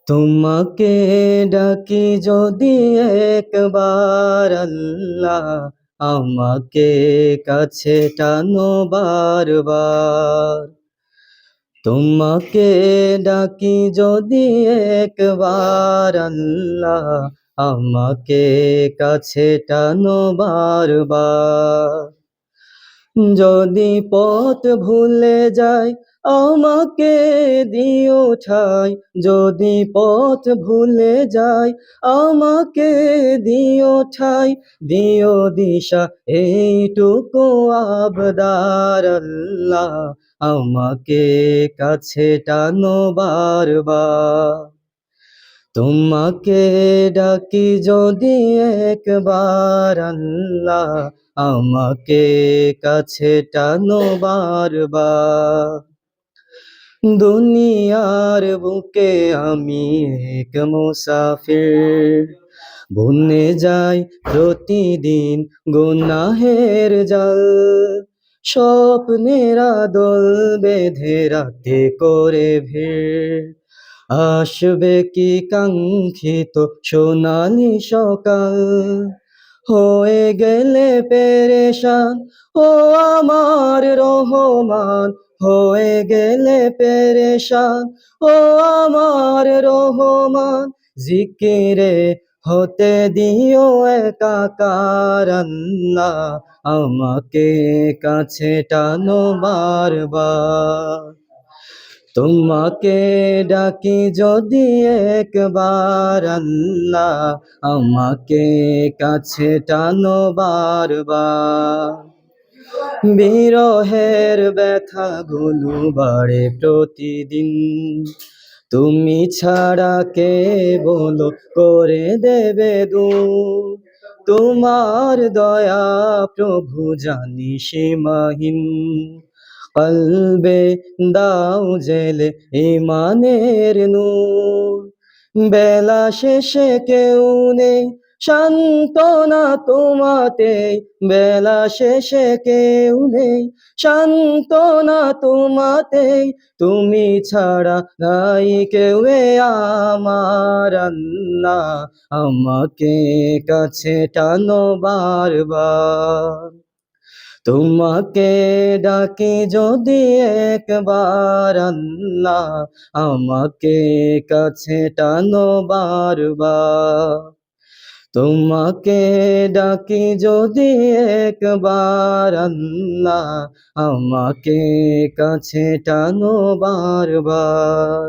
তোমাকে ডাকি যদি একবার আল্লাহ, আমাকে কাছে টানো বারবার। তোমাকে ডাকি যদি একবার আল্লাহ, আমাকে কাছে টানো বারবার। যদি পথ ভুলে যাই আমাকে দিও ঠাই, যদি পথ ভুলে যাই আমাকে দিও ঠাই, দিও দিশা এইটুকু আবদার আল্লাহ, আমাকে কাছে টানো বারবার। তোমাকে ডাকি যদি একবার আল্লাহ, আমাকে কাছে টানো বারবার। দুনিয়ার বুকে আমি এক মুসাফির, বনে যাই প্রতিদিন গুনাহের জাল। স্বপ্নের দল বেঁধে রাতে করে ভিড়, আসবে কি কাঙ্ক্ষিত সোনালি সকাল। হয়ে গেলে পেরেশান ও আমার রহমান, হয়ে গেলে পেরেশান ও আমার রহমান। জিকিরে হতে দিও একাকার আল্লাহ, আমাকে কাছে টানো বারবার। তোমাকে ডাকি যদি একবার আল্লাহ, আমাকে কাছে টানো বারবার। বিরহের ব্যথাগুলো বাড়ে প্রতিদিন, তুমি ছাড়া কে বলো করে দেবে দূর। তোমার দয়া প্রভু জানি সীমাহীন, কলবে দাও জেলে ইমানের নূর। বেলা শেষে কেউ নেই সান্ত্বনা তোমাতে, বেলা শেষে কেউ নেই সান্ত্বনা তোমাতে। তুমি ছাড়া নাই কেউ আমার আল্লাহ, আমাকে কাছে টানো বারবার। তোমাকে ডাকি যদি একবার আল্লাহ, আমাকে কাছে টানো বারবার। তোমাকে ডাকি যদি একবার আল্লাহ, আমাকে কাছে টানো বারবার।